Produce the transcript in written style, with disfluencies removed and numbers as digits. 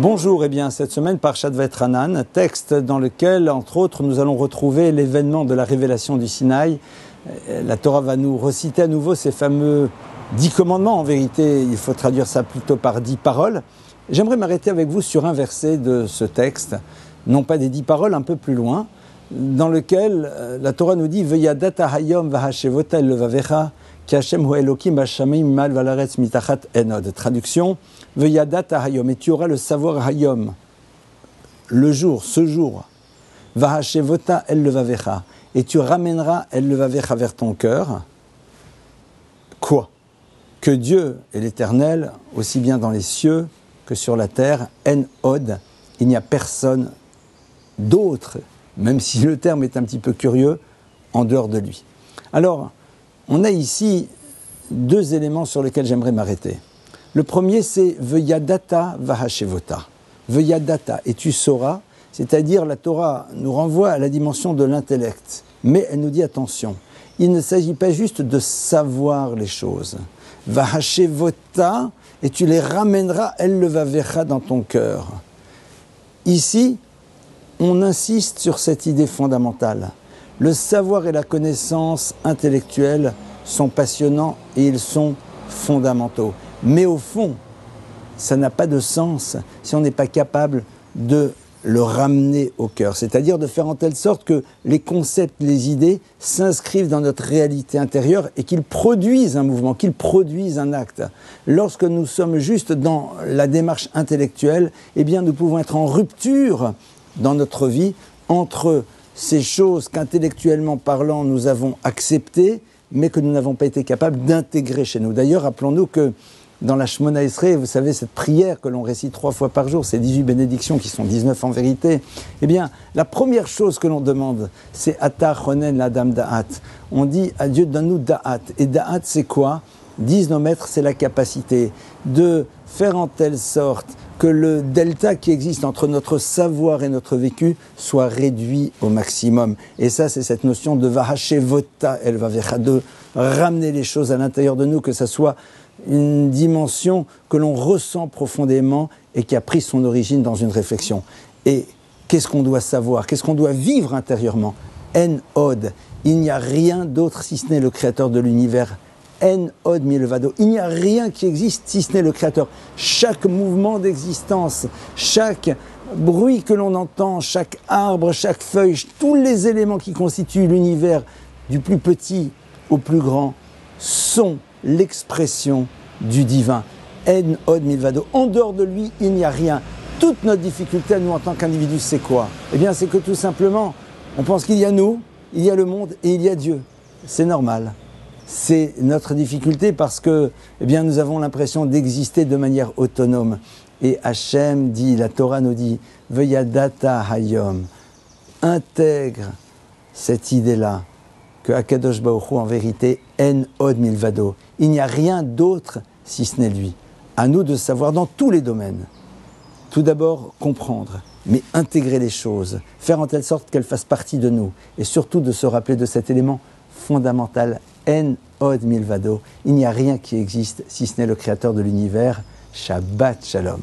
Bonjour, cette semaine, Parshat Vaetchanan, texte dans lequel, entre autres, nous allons retrouver l'événement de la révélation du Sinaï. La Torah va nous reciter à nouveau ces fameux 10 commandements. En vérité, il faut traduire ça plutôt par 10 paroles. J'aimerais m'arrêter avec vous sur un verset de ce texte, non pas des 10 paroles, un peu plus loin, dans lequel la Torah nous dit « Veyadata hayom vahashevota levavecha » Traduction, Veyadata hayom, et tu auras le savoir hayom, le jour, ce jour, Vahashevota el levavecha, et tu ramèneras el levavecha vers ton cœur. Quoi? Que Dieu est l'Éternel, aussi bien dans les cieux que sur la terre, en od, il n'y a personne d'autre, même si le terme est un petit peu curieux, en dehors de lui. Alors, on a ici 2 éléments sur lesquels j'aimerais m'arrêter. Le premier, c'est « Veyadata vahashevota ». « Veyadata » et tu sauras, c'est-à-dire la Torah nous renvoie à la dimension de l'intellect. Mais elle nous dit attention, il ne s'agit pas juste de savoir les choses. « Vahashevota » et tu les ramèneras, elle le vavecha dans ton cœur. Ici, on insiste sur cette idée fondamentale. Le savoir et la connaissance intellectuelle sont passionnants et ils sont fondamentaux. Mais au fond, ça n'a pas de sens si on n'est pas capable de le ramener au cœur. C'est-à-dire de faire en telle sorte que les concepts, les idées s'inscrivent dans notre réalité intérieure et qu'ils produisent un mouvement, qu'ils produisent un acte. Lorsque nous sommes juste dans la démarche intellectuelle, eh bien nous pouvons être en rupture dans notre vie entre ces choses qu'intellectuellement parlant nous avons acceptées, mais que nous n'avons pas été capables d'intégrer chez nous. D'ailleurs, rappelons-nous que dans la Shemona Esrei, vous savez, cette prière que l'on récite 3 fois par jour, ces 18 bénédictions qui sont 19 en vérité, eh bien, la première chose que l'on demande, c'est « Ata chonen l'adam da'at ». On dit à Dieu, donne-nous da'at. Et da'at, c'est quoi? Disent nos maîtres, c'est la capacité de faire en telle sorte que le delta qui existe entre notre savoir et notre vécu soit réduit au maximum. Et ça, c'est cette notion de vahashevota el vavecha, de ramener les choses à l'intérieur de nous, que ça soit une dimension que l'on ressent profondément et qui a pris son origine dans une réflexion. Et qu'est-ce qu'on doit savoir? Qu'est-ce qu'on doit vivre intérieurement? En od, il n'y a rien d'autre si ce n'est le créateur de l'univers. En od milvado, il n'y a rien qui existe si ce n'est le créateur. Chaque mouvement d'existence, chaque bruit que l'on entend, chaque arbre, chaque feuille, tous les éléments qui constituent l'univers, du plus petit au plus grand, sont l'expression du divin. En od milvado. En dehors de lui, il n'y a rien. Toute notre difficulté à nous en tant qu'individus, c'est quoi? Eh bien, c'est que tout simplement, on pense qu'il y a nous, il y a le monde et il y a Dieu. C'est normal. C'est notre difficulté parce que nous avons l'impression d'exister de manière autonome. Et Hachem dit, la Torah nous dit, Veyadata hayom, intègre cette idée-là, que Akadosh Baruch Hu, en vérité, en od milvado. Il n'y a rien d'autre si ce n'est lui. À nous de savoir dans tous les domaines. Tout d'abord, comprendre, mais intégrer les choses, faire en telle sorte qu'elles fassent partie de nous. Et surtout de se rappeler de cet élément fondamental, en od milvado. Il n'y a rien qui existe si ce n'est le créateur de l'univers. Shabbat Shalom.